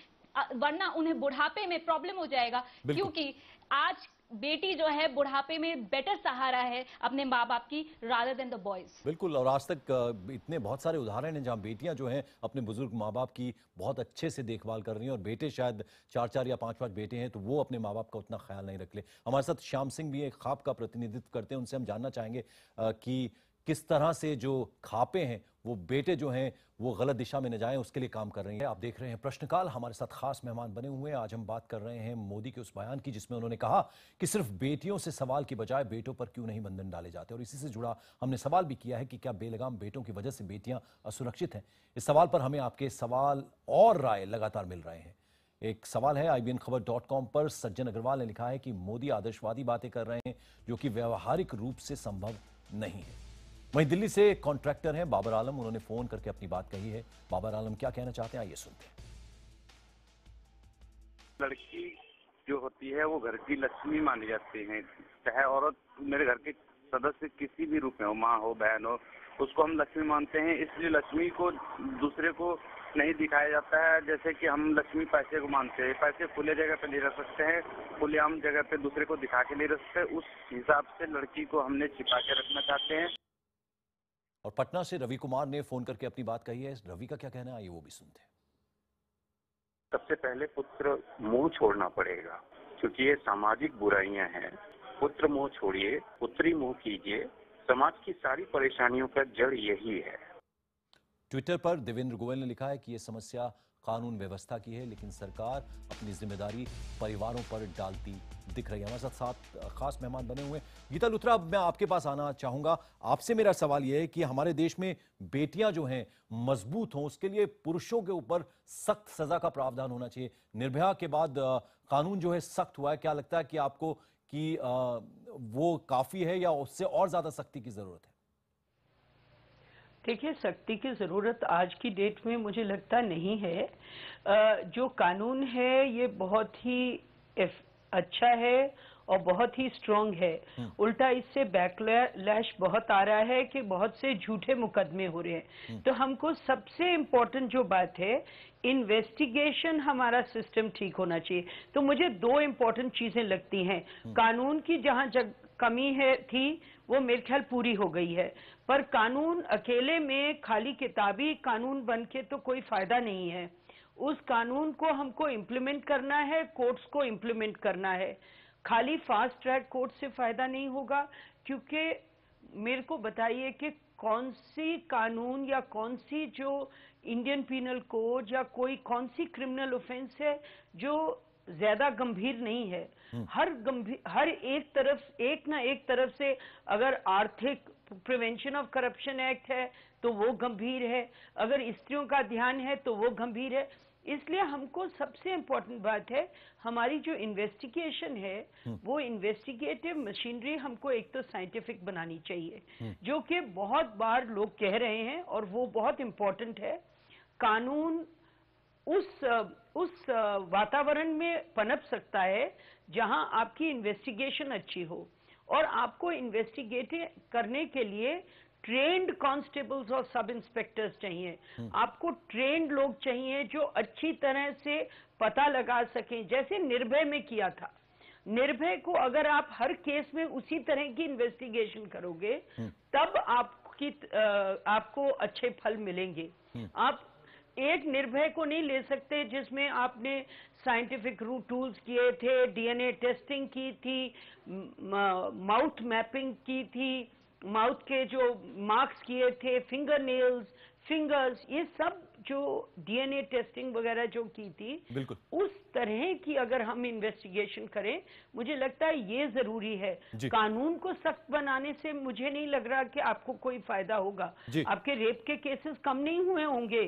वरना उन्हें बुढ़ापे में प्रॉब्लम हो जाएगा। क्योंकि आज बेटी जो है बुढ़ापे में बेटर सहारा है अपने माँ बाप की, रादर देन द बॉयज। बिल्कुल, और आज तक इतने बहुत सारे उदाहरण हैं जहां बेटियां जो हैं अपने बुजुर्ग माँ बाप की बहुत अच्छे से देखभाल कर रही हैं, और बेटे शायद 4-4 या 5-5 बेटे हैं तो वो अपने माँ बाप का उतना ख्याल नहीं रख ले। हमारे साथ श्याम सिंह भी एक ख्वाब का प्रतिनिधित्व करते हैं, उनसे हम जानना चाहेंगे कि किस तरह से जो ख्वाबें हैं वो बेटे जो हैं वो गलत दिशा में न जाएं, उसके लिए काम कर रही हैं। आप देख रहे हैं प्रश्नकाल, हमारे साथ खास मेहमान बने हुए हैं। आज हम बात कर रहे हैं मोदी के उस बयान की जिसमें उन्होंने कहा कि सिर्फ बेटियों से सवाल की बजाय बेटों पर क्यों नहीं बंधन डाले जाते, और इसी से जुड़ा हमने सवाल भी किया है कि क्या बेलगाम बेटों की वजह से बेटियां असुरक्षित हैं। इस सवाल पर हमें आपके सवाल और राय लगातार मिल रहे हैं। एक सवाल है IBNखबर.com पर सज्जन अग्रवाल ने लिखा है कि मोदी आदर्शवादी बातें कर रहे हैं जो कि व्यवहारिक रूप से संभव नहीं है। वहीं दिल्ली से कॉन्ट्रैक्टर हैं बाबर आलम, उन्होंने फोन करके अपनी बात कही है। बाबर आलम क्या कहना चाहते हैं, आइए सुनते हैं। लड़की जो होती है वो घर की लक्ष्मी मानी जाती है, चाहे औरत मेरे घर की सदस्य किसी भी रूप में हो, माँ हो, बहन हो, उसको हम लक्ष्मी मानते हैं। इसलिए लक्ष्मी को दूसरे को नहीं दिखाया जाता है। जैसे कि हम लक्ष्मी पैसे को मानते हैं, पैसे खुले जगह पे नहीं रख सकते हैं, खुलेआम जगह पे दूसरे को दिखा के नहीं रख सकते। उस हिसाब से लड़की को हमने छिपा के रखना चाहते हैं। और पटना से रवि कुमार ने फोन करके अपनी बात कही है। रवि का क्या कहना है, आइए वो भी सुनते हैं। सबसे पहले पुत्र मुंह छोड़ना पड़ेगा, क्योंकि ये सामाजिक बुराइयां हैं। पुत्र मुंह छोड़िए, पुत्री मुंह कीजिए। समाज की सारी परेशानियों का जड़ यही है। ट्विटर पर देवेंद्र गोयल ने लिखा है कि यह समस्या कानून व्यवस्था की है, लेकिन सरकार अपनी जिम्मेदारी परिवारों पर डालती दिख रही है। हमारे साथ खास मेहमान बने हुए हैं। गीता लुथरा, अब मैं आपके पास आना चाहूंगा। आपसे मेरा सवाल यह है कि हमारे देश में बेटियां जो हैं मजबूत हों, उसके लिए पुरुषों के ऊपर सख्त सजा का प्रावधान होना चाहिए। निर्भया के बाद कानून जो है सख्त हुआ है, क्या लगता है कि आपको कि वो काफी है या उससे और ज्यादा सख्ती की जरूरत है? देखिए, सख्ती की ज़रूरत आज की डेट में मुझे लगता नहीं है। जो कानून है ये बहुत ही अच्छा है और बहुत ही स्ट्रांग है। उल्टा इससे बैकलैश बहुत आ रहा है कि बहुत से झूठे मुकदमे हो रहे हैं। तो हमको सबसे इम्पोर्टेंट जो बात है, इन्वेस्टिगेशन हमारा सिस्टम ठीक होना चाहिए। तो मुझे दो इम्पोर्टेंट चीजें लगती हैं। कानून की जहां कमी थी वो मेरे ख्याल पूरी हो गई है, पर कानून अकेले में खाली किताबी कानून बन के तो कोई फायदा नहीं है। उस कानून को हमको इम्प्लीमेंट करना है, कोर्ट्स को इम्प्लीमेंट करना है। खाली फास्ट ट्रैक कोर्ट से फायदा नहीं होगा, क्योंकि मेरे को बताइए कि कौन सी कानून या कौन सी जो इंडियन पीनल कोड या कोई कौन सी क्रिमिनल ऑफेंस है जो ज्यादा गंभीर नहीं है। हर एक ना एक तरफ से अगर आर्थिक प्रिवेंशन ऑफ करप्शन एक्ट है तो वो गंभीर है, अगर स्त्रियों का ध्यान है तो वो गंभीर है। इसलिए हमको सबसे इम्पोर्टेंट बात है, हमारी जो इन्वेस्टिगेशन है वो इन्वेस्टिगेटिव मशीनरी हमको एक तो साइंटिफिक बनानी चाहिए, जो कि बहुत बार लोग कह रहे हैं और वो बहुत इम्पोर्टेंट है। कानून उस वातावरण में पनप सकता है जहां आपकी इन्वेस्टिगेशन अच्छी हो, और आपको इन्वेस्टिगेट करने के लिए ट्रेंड कांस्टेबल्स और सब इंस्पेक्टर्स चाहिए। आपको ट्रेंड लोग चाहिए जो अच्छी तरह से पता लगा सकें, जैसे निर्भय में किया था। निर्भय को अगर आप हर केस में उसी तरह की इन्वेस्टिगेशन करोगे तब आपको अच्छे फल मिलेंगे। आप एक निर्भय को नहीं ले सकते जिसमें आपने साइंटिफिक टूल्स किए थे, डीएनए टेस्टिंग की थी, माउथ मैपिंग की थी, माउथ के जो मार्क्स किए थे, फिंगर नेल्स, फिंगर्स, ये सब जो डीएनए टेस्टिंग वगैरह जो की थी, उस तरह की अगर हम इन्वेस्टिगेशन करें, मुझे लगता है ये जरूरी है। कानून को सख्त बनाने से मुझे नहीं लग रहा कि आपको कोई फायदा होगा। आपके रेप के केसेस कम नहीं हुए होंगे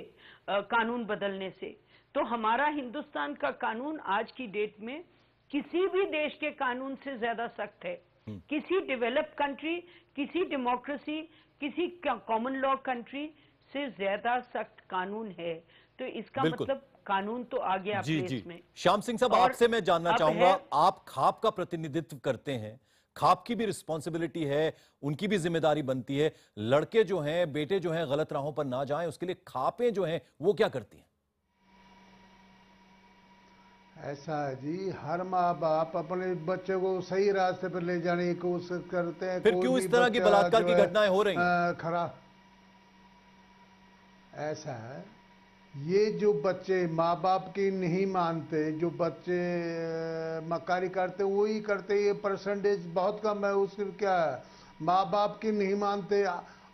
कानून बदलने से। तो हमारा हिंदुस्तान का कानून आज की डेट में किसी भी देश के कानून से ज्यादा सख्त है। किसी डेवलप्ड कंट्री, किसी डेमोक्रेसी, किसी कॉमन लॉ कंट्री से ज्यादा सख्त कानून है। तो इसका मतलब कानून तो आ गया प्लेस में। श्याम सिंह साहब, आपसे मैं जानना चाहूंगा, आप खाप का प्रतिनिधित्व करते हैं, खाप की भी रिस्पॉन्सिबिलिटी है, उनकी भी जिम्मेदारी बनती है। लड़के जो हैं, बेटे जो हैं, गलत राहों पर ना जाएं, उसके लिए खापें जो हैं वो क्या करती हैं? ऐसा है जी, हर माँ बाप अपने बच्चे को सही रास्ते पर ले जाने की कोशिश करते हैं। फिर क्यों इस तरह की बलात्कार की घटनाएं हो रही हैं? खराब ऐसा है, ये जो बच्चे माँ बाप की नहीं मानते, जो बच्चे मक्कारी करते वही करते, ये परसेंटेज बहुत कम है। उसके क्या है, माँ बाप की नहीं मानते।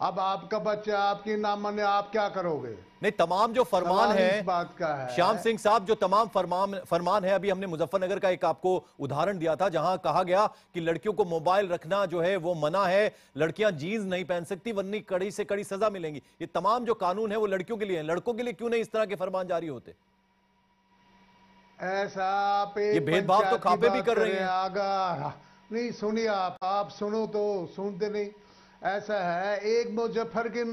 अब आपका बच्चा आपकी ना माने, आप क्या करोगे? नहीं, तमाम जो फरमान है, बात का है श्याम सिंह साहब, जो तमाम फरमान है, अभी हमने मुजफ्फरनगर का एक आपको उदाहरण दिया था जहां कहा गया कि लड़कियों को मोबाइल रखना जो है वो मना है, लड़कियां जीन्स नहीं पहन सकती वरना कड़ी से कड़ी सजा मिलेंगी। ये तमाम जो कानून है वो लड़कियों के लिए है, लड़कों के लिए क्यों नहीं इस तरह के फरमान जारी होते? ऐसा आप ये भेदभाव तो खापे भी कर रही हैं। आगा नहीं, सुनिए आप सुनो तो सुनते नहीं। ऐसा है, एक मुजफ्फर की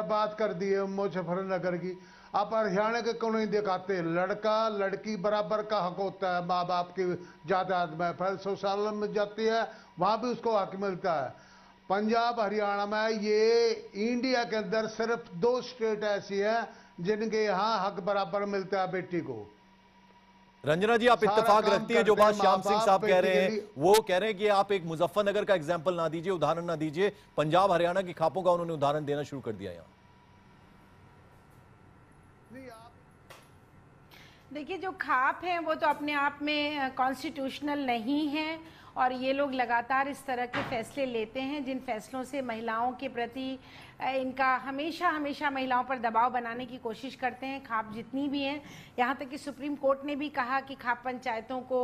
बात कर दी है, मुजफ्फरनगर की। आप हरियाणा के क्यों नहीं दिखाते? लड़का लड़की बराबर का हक होता है माँ बाप की जायदाद में। फिर ससुराल में जाती है, वहां भी उसको हक मिलता है। पंजाब हरियाणा में, ये इंडिया के अंदर सिर्फ 2 स्टेट ऐसी है जिनके यहाँ हक बराबर मिलता है बेटी को। रंजना जी, आप इत्तेफाक रखती हैं जो बात श्याम सिंह साहब कह रहे हैं? वो कह रहे हैं कि आप एक मुजफ्फरनगर का एग्जाम्पल ना दीजिए, उदाहरण ना दीजिए, पंजाब हरियाणा की खापों का उन्होंने उदाहरण देना शुरू कर दिया यहाँ। देखिए, जो खाप हैं वो तो अपने आप में कॉन्स्टिट्यूशनल नहीं है और ये लोग लगातार इस तरह के फैसले लेते हैं जिन फैसलों से महिलाओं के प्रति इनका हमेशा महिलाओं पर दबाव बनाने की कोशिश करते हैं। खाप जितनी भी हैं, यहाँ तक कि सुप्रीम कोर्ट ने भी कहा कि खाप पंचायतों को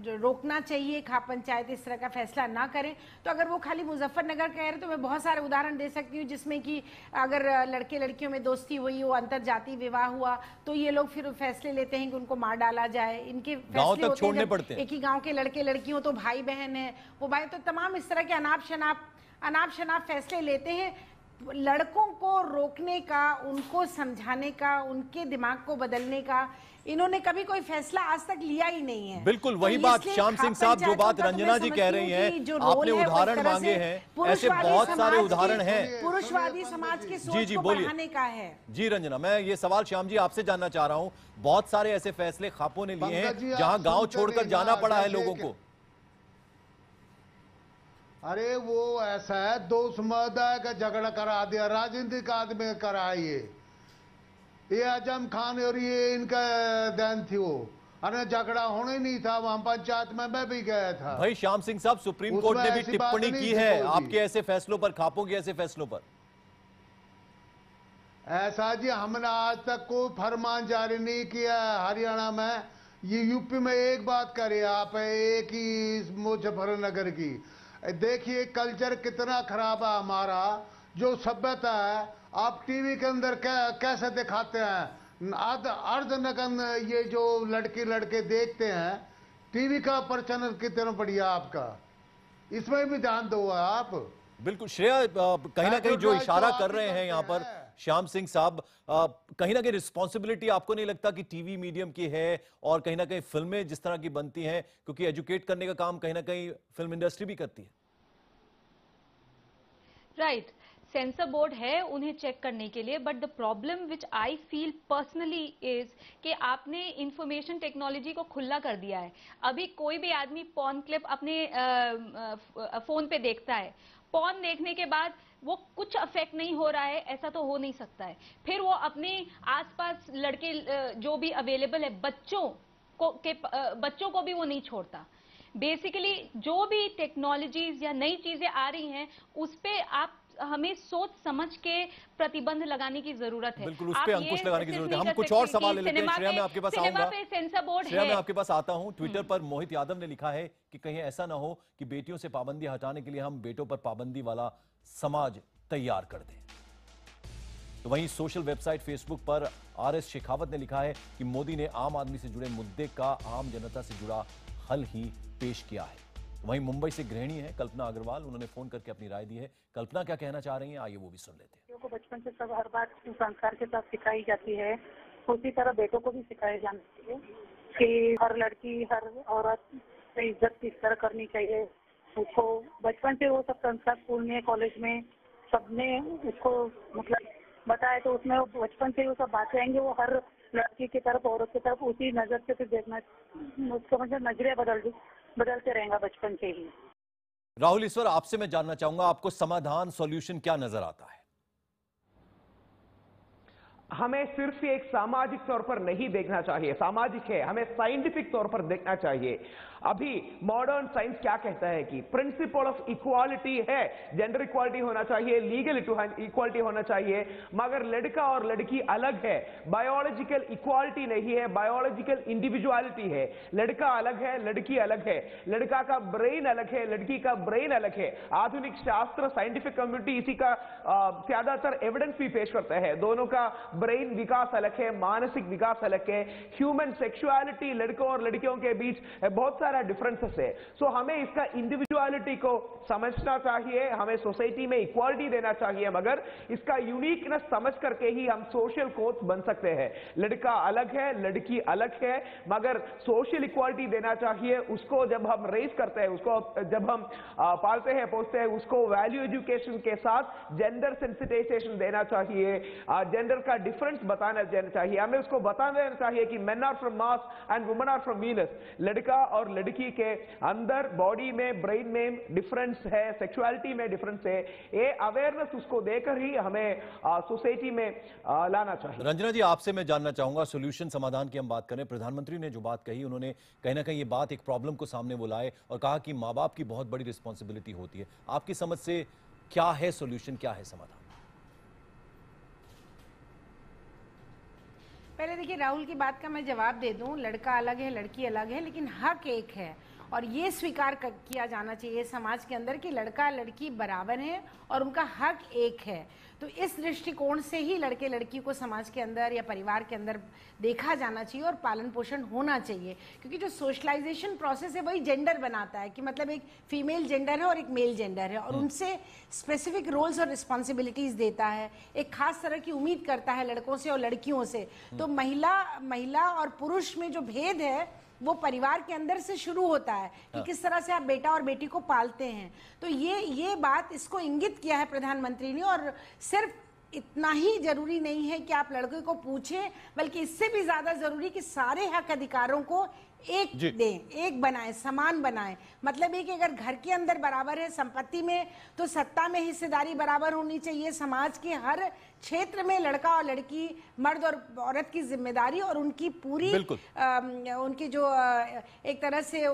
जो रोकना चाहिए, खाप पंचायत इस तरह का फैसला ना करें। तो अगर वो खाली मुजफ्फरनगर कह रहे तो मैं बहुत सारे उदाहरण दे सकती हूँ जिसमें कि अगर लड़के लड़कियों में दोस्ती हुई, वो अंतर जाति विवाह हुआ, तो ये लोग फिर फैसले लेते हैं कि उनको मार डाला जाए। इनके फैसले होते हैं एक ही गाँव के लड़के लड़कियों तो भाई बहन है, वो भाई, तो तमाम इस तरह के अनाप शनाप फैसले लेते हैं। लड़कों को रोकने का, उनको समझाने का, उनके दिमाग को बदलने का इन्होंने कभी कोई फैसला आज तक लिया ही नहीं है। बिल्कुल वही बात श्याम सिंह साहब, जो बात रंजना जी कह रही हैं, आपने उदाहरण मांगे हैं, ऐसे बहुत सारे उदाहरण हैं। पुरुषवादी समाज की सोच को बढ़ाने का है। जी रंजना, मैं ये सवाल श्याम जी आपसे जानना चाह रहा हूं, बहुत सारे ऐसे फैसले खापों ने लिए हैं जहां गांव छोड़कर जाना पड़ा है लोगों को। अरे वो ऐसा है, 2 समुदाय का झगड़ा करा दिया, राजनीतिक आदमी करा ये आजम खान और ये इनका देन थी वो, अरे झगड़ा होने नहीं था वहां पंचायत में, मैं भी गया था। भाई श्याम सिंह साहब, सुप्रीम कोर्ट ने भी टिप्पणी की है आपके ऐसे फैसलों पर, खापों के ऐसे फैसलों पर। ऐसा जी, हमने आज तक कोई फरमान जारी नहीं किया हरियाणा में। ये यूपी में एक बात करे आप, एक ही मुजफ्फरनगर की, देखिए कल्चर कितना खराब है हमारा, जो सभ्यता है आप टीवी के अंदर कैसे दिखाते हैं, अर्धनग्न ये जो लड़के देखते हैं, टीवी का प्रचलन कितना बढ़िया आपका, इसमें भी ध्यान दो आप। बिल्कुल श्रेया, कहीं ना कहीं जो इशारा कर रहे हैं यहाँ पर श्याम सिंह साहब, कहीं ना कहीं रिस्पॉन्सिबिलिटी आपको नहीं लगता कि टीवी मीडियम की है, और कहीं ना कहीं फिल्में जिस तरह की बनती हैं, क्योंकि एजुकेट करने का काम कहीं ना कहीं फिल्म इंडस्ट्री भी करती है। राइट, सेंसर बोर्ड है उन्हें चेक करने के लिए, but the problem which I feel personally is कि आपने इंफॉर्मेशन टेक्नोलॉजी को खुला कर दिया है। अभी कोई भी आदमी पॉर्न क्लिप अपने फोन पे देखता है, पॉर्न देखने के बाद वो कुछ अफेक्ट नहीं हो रहा है, ऐसा तो हो नहीं सकता है। फिर वो अपने आसपास लड़के जो भी अवेलेबल है बच्चों को भी वो नहीं छोड़ता। बेसिकली जो भी टेक्नोलॉजीज या नई चीजें आ रही हैं, उस पे आप हमें सोच समझ के प्रतिबंध लगाने की जरूरत है। बिल्कुल, उस पे अंकुश लगाने की जरूरत है। हम कुछ और सवाल ले लेते हैं। श्रेया, मैं आपके पास आऊंगा। सेंसर बोर्ड श्रेया, मैं आपके पास आता हूं। ट्विटर पर मोहित यादव ने लिखा है कि कहीं ऐसा ना हो कि बेटियों से पाबंदी हटाने के लिए हम बेटों पर पाबंदी वाला समाज तैयार कर दें। तो वहीं सोशल वेबसाइट फेसबुक पर RS शेखावत ने लिखा है कि मोदी ने आम आदमी से जुड़े मुद्दे का आम जनता से जुड़ा हल ही पेश किया है। वहीं मुंबई से गृहिणी है कल्पना अग्रवाल, उन्होंने फोन करके अपनी राय दी है। कल्पना क्या कहना चाह रही हैं, आइए वो भी सुन लेते हैं। को बचपन से सब हर बात संस्कार के साथ सिखाई जाती है, उसी तरह बेटों को भी सिखाया जाना चाहिए कि हर लड़की हर औरत से इज्जत किस तरह करनी चाहिए। उसको बचपन से वो सब संस्कार स्कूल में, कॉलेज में सबने उसको मतलब बताया, तो उसमें बचपन से वो सब बातें आएंगे, वो हर लड़की की तरफ, औरत की तरफ उसी नजर से फिर देखना, उसका मतलब नजरिया बदलते रहेगा बचपन से ही। राहुल ईश्वर, आपसे मैं जानना चाहूंगा, आपको समाधान सॉल्यूशन क्या नजर आता है? हमें सिर्फ एक सामाजिक तौर पर नहीं देखना चाहिए, सामाजिक है, हमें साइंटिफिक तौर पर देखना चाहिए। अभी मॉडर्न साइंस क्या कहता है कि प्रिंसिपल ऑफ इक्वालिटी है, जेंडर इक्वालिटी होना चाहिए, लीगल इक्वालिटी होना चाहिए, मगर लड़का और लड़की अलग है। बायोलॉजिकल इक्वालिटी नहीं है, बायोलॉजिकल इंडिविजुअलिटी है। लड़का अलग है, लड़की अलग है, लड़का का ब्रेन अलग है, लड़की का ब्रेन अलग है। आधुनिक शास्त्र, साइंटिफिक कम्युनिटी इसी का ज्यादातर एविडेंस भी पेश करता है। दोनों का ब्रेन विकास अलग है, मानसिक विकास अलग है, ह्यूमन सेक्सुअलिटी लड़कों और लड़कियों के बीच बहुत सारा डिफरेंसेस है। सो हमें इसका इंडिविजुअलिटी को समझना चाहिए, हमें सोसाइटी में इक्वालिटी देना चाहिए, मगर इसका यूनिकनेस समझ करके ही हम सोशल कोड्स बन सकते हैं। लड़का अलग है, लड़की अलग है, मगर सोशल इक्वालिटी देना चाहिए। उसको जब हम रेज करते हैं, उसको जब हम पालते हैं पोसते हैं, उसको वैल्यू एजुकेशन के साथ जेंडर सेंसिटाइजेशन देना चाहिए, जेंडर का डिफरेंस बताना चाहिए। हमें उसको बता देना चाहिए कि men are from Mars and women are from Venus. लड़का और लड़की के अंदर बॉडी में, ब्रेन में डिफरेंस है, सेक्सुअलिटी में डिफरेंस है। ये अवेयरनेस उसको देकर ही हमें सोसाइटी में लाना चाहिए। रंजना जी, आपसे मैं जानना चाहूंगा, सॉल्यूशन समाधान की हम बात करें, प्रधानमंत्री ने जो बात कही, उन्होंने कहीं ना कहीं ये बात एक प्रॉब्लम को सामने वो लाए और कहा कि माँ बाप की बहुत बड़ी रिस्पॉन्सिबिलिटी होती है। आपकी समझ से क्या है सॉल्यूशन, क्या है समाधान? पहले देखिए, राहुल की बात का मैं जवाब दे दूं। लड़का अलग है, लड़की अलग है, लेकिन हक एक है और ये स्वीकार किया जाना चाहिए समाज के अंदर कि लड़का लड़की बराबर है और उनका हक एक है। तो इस दृष्टिकोण से ही लड़के लड़की को समाज के अंदर या परिवार के अंदर देखा जाना चाहिए और पालन पोषण होना चाहिए, क्योंकि जो सोशलाइजेशन प्रोसेस है वही जेंडर बनाता है कि मतलब एक फीमेल जेंडर है और एक मेल जेंडर है और उनसे स्पेसिफिक रोल्स और रिस्पॉन्सिबिलिटीज देता है, एक खास तरह की उम्मीद करता है लड़कों से और लड़कियों से। तो महिला और पुरुष में जो भेद है वो परिवार के अंदर से शुरू होता है कि किस तरह से आप बेटा और बेटी को पालते हैं। तो ये बात, इसको इंगित किया है प्रधानमंत्री ने। और सिर्फ इतना ही जरूरी नहीं है कि आप लड़के को पूछें, बल्कि इससे भी ज्यादा जरूरी कि सारे हक अधिकारों को एक दें, एक बनाएं, समान बनाएं। मतलब ये कि अगर घर के अंदर बराबर है संपत्ति में, तो सत्ता में हिस्सेदारी बराबर होनी चाहिए। समाज के हर क्षेत्र में लड़का और लड़की, मर्द और औरत की जिम्मेदारी और उनकी पूरी उनकी जो एक तरह से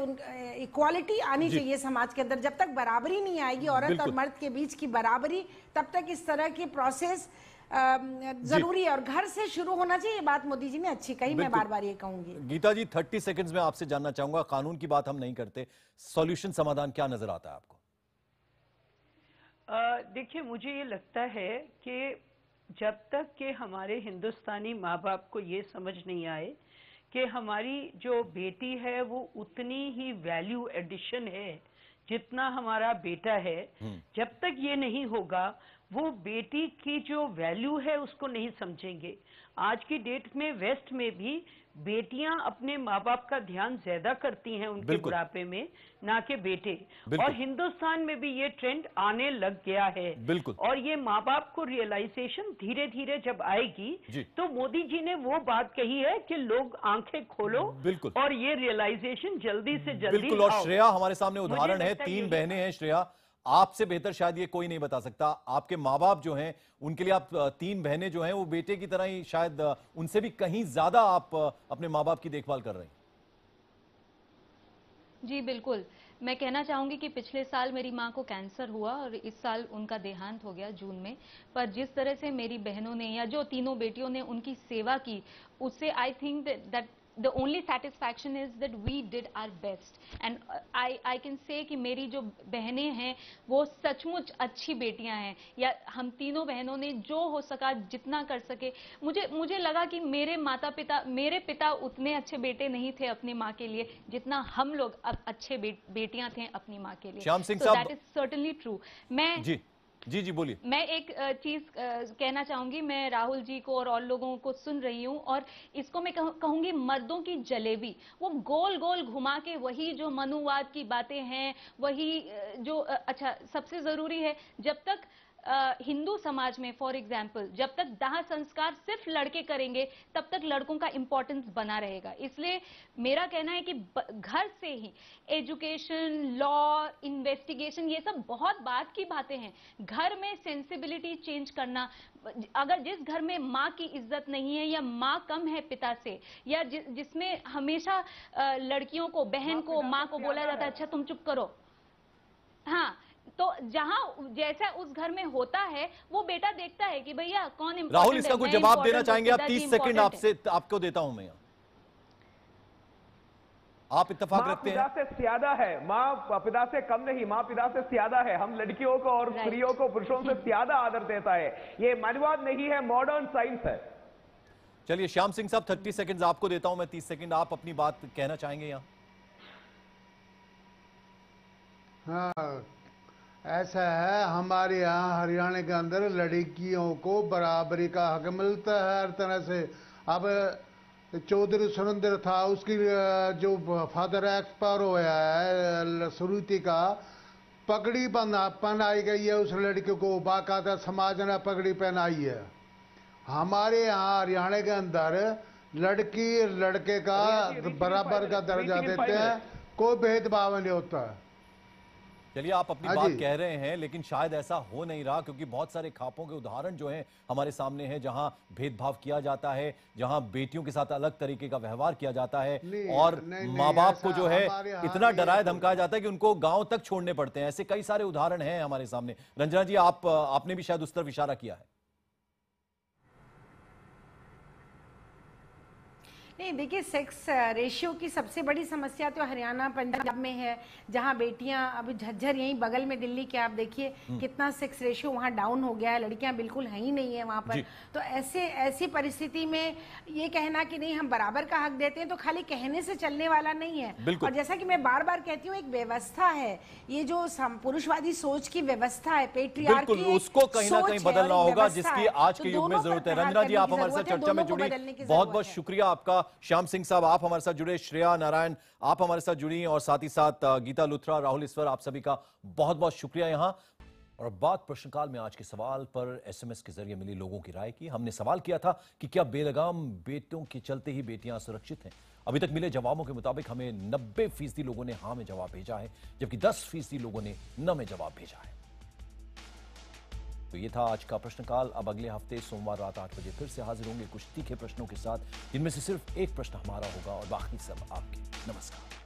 इक्वालिटी आनी चाहिए समाज के अंदर। जब तक बराबरी नहीं आएगी औरत और मर्द के बीच की बराबरी, तब तक इस तरह की प्रोसेस जरूरी है और घर से शुरू होना चाहिए। ये बात मोदी जी ने अच्छी कही, मैं बार बार ये कहूंगी। गीता जी, 30 सेकंड्स में आपसे जानना चाहूंगा, कानून की बात हम नहीं करते, सॉल्यूशन समाधान क्या नजर आता है आपको? देखिए, मुझे ये लगता है कि जब तक कि हमारे हिंदुस्तानी माँ बाप को ये समझ नहीं आए कि हमारी जो बेटी है वो उतनी ही वैल्यू एडिशन है जितना हमारा बेटा है, जब तक ये नहीं होगा वो बेटी की जो वैल्यू है उसको नहीं समझेंगे। आज की डेट में वेस्ट में भी बेटियां अपने माँ बाप का ध्यान ज्यादा करती हैं उनके बुढ़ापे में, ना कि बेटे। और हिंदुस्तान में भी ये ट्रेंड आने लग गया है। और ये माँ बाप को रियलाइजेशन धीरे धीरे जब आएगी, तो मोदी जी ने वो बात कही है कि लोग आंखें खोलो और ये रियलाइजेशन जल्दी से जल्दी। बिल्कुल। और श्रेया हमारे सामने उदाहरण है, 3 बहनें हैं। श्रेया, आपसे बेहतर शायद ये कोई नहीं बता सकता, आपके माँ बाप जो हैं उनके लिए आप 3 बहनें जो हैं वो बेटे की तरह ही, शायद उनसे भी कहीं ज्यादा आप अपने माँ बाप की देखभाल कर रहे हैं। जी बिल्कुल, मैं कहना चाहूंगी कि पिछले साल मेरी माँ को कैंसर हुआ और इस साल उनका देहांत हो गया जून में। पर जिस तरह से मेरी बहनों ने या जो तीनों बेटियों ने उनकी सेवा की, उससे I think that the only satisfaction is that we did our best and I can say कि मेरी जो बहनें हैं वो सचमुच अच्छी बेटियां हैं, या हम तीनों बहनों ने जो हो सका जितना कर सके। मुझे लगा कि मेरे पिता उतने अच्छे बेटे नहीं थे अपनी माँ के लिए जितना हम लोग अच्छे बेटियां थे अपनी माँ के लिए। श्याम सिंह साहब, that is certainly true। मैं जी बोलिए। मैं एक चीज कहना चाहूंगी, मैं राहुल जी को और लोगों को सुन रही हूं और इसको मैं कहूंगी मर्दों की जलेबी। वो गोल गोल घुमा के वही जो मनुवाद की बातें हैं, वही जो अच्छा सबसे जरूरी है, जब तक हिंदू समाज में फॉर एग्जाम्पल जब तक दाह संस्कार सिर्फ लड़के करेंगे तब तक लड़कों का इंपॉर्टेंस बना रहेगा। इसलिए मेरा कहना है कि घर से ही एजुकेशन, लॉ, इन्वेस्टिगेशन, ये सब बहुत बात की बातें हैं। घर में सेंसिबिलिटी चेंज करना, अगर जिस घर में माँ की इज्जत नहीं है या माँ कम है पिता से, या जिसमें हमेशा लड़कियों को, बहन को, माँ को बोला जाता है अच्छा तुम चुप करो, हाँ, तो जहां जैसा उस घर में होता है वो बेटा देखता है कि भैया कौन इम्पोर्टेंट है। राहुल, इसका कोई जवाब देना चाहेंगे आप? 30 सेकंड आपको देता हूं मैं। आप इत्तेफाक रखते हैं? माँ पिता से ज्यादा है, माँ पिता से कम नहीं, माँ पिता से ज्यादा है। हम लड़कियों को और स्त्रियों को पुरुषों से ज्यादा आदर देता है। ये मनवाद नहीं है, मॉडर्न साइंस है। चलिए श्याम सिंह साहब 30 सेकंड्स आपको देता हूं मैं, 30 सेकंड आप अपनी बात कहना चाहेंगे यहाँ। हाँ, ऐसा है, हमारे यहाँ हरियाणा के अंदर लड़कियों को बराबरी का हक मिलता है हर तरह से। अब चौधरी सुरेंद्र था, उसकी जो फादर एक्सपायर हुआ है सुरुति का, पगड़ी पहनाई गई है उस लड़की को, बाकायदा समाज ने पगड़ी पहनाई है। हमारे यहाँ हरियाणा के अंदर लड़की लड़के का बराबर का दर्जा देते हैं, कोई भेदभाव नहीं होता है। चलिए आप अपनी बात कह रहे हैं, लेकिन शायद ऐसा हो नहीं रहा, क्योंकि बहुत सारे खापों के उदाहरण जो हैं हमारे सामने हैं, जहां भेदभाव किया जाता है, जहां बेटियों के साथ अलग तरीके का व्यवहार किया जाता है, और माँ बाप को जो है इतना डराया धमकाया जाता है कि उनको गांव तक छोड़ने पड़ते हैं। ऐसे कई सारे उदाहरण हैं हमारे सामने। रंजना जी, आपने भी शायद उस तरफ इशारा किया है। नहीं, देखिए, सेक्स रेशियो की सबसे बड़ी समस्या तो हरियाणा पंजाब में है, जहां बेटियां, अब झज्जर यहीं बगल में दिल्ली के आप देखिए कितना सेक्स रेशियो वहां डाउन हो गया है, लड़कियां बिल्कुल है ही नहीं है वहां पर। तो ऐसी परिस्थिति में ये कहना कि नहीं हम बराबर का हक देते हैं, तो खाली कहने से चलने वाला नहीं है। और जैसा कि मैं बार बार कहती हूँ, एक व्यवस्था है, ये जो पुरुषवादी सोच की व्यवस्था है, पेट्रियार्की, उसको कहीं ना कहीं बदलना होगा, जिसकी आज के युग में जरूरत है। रंजना जी, आप हमारे साथ चर्चा में जुड़ी, बहुत बहुत शुक्रिया आपका। श्याम सिंह साहब, आप हमारे साथ जुड़े, श्रेया नारायण आप हमारे साथ जुड़ी, और साथ ही साथ गीता लुथरा, राहुल ईश्वर, आप सभी का बहुत बहुत शुक्रिया यहां। और बात प्रश्नकाल में आज के सवाल पर एसएमएस के जरिए मिली लोगों की राय की। हमने सवाल किया था कि क्या बेलगाम बेटों के चलते ही बेटियां सुरक्षित हैं? अभी तक मिले जवाबों के मुताबिक हमें 90% लोगों ने हां में जवाब भेजा है, जबकि 10% लोगों ने न में जवाब भेजा है। तो ये था आज का प्रश्नकाल। अब अगले हफ्ते सोमवार रात 8 बजे फिर से हाजिर होंगे कुछ तीखे प्रश्नों के साथ, जिनमें से सिर्फ एक प्रश्न हमारा होगा और बाकी सब आपके। नमस्कार।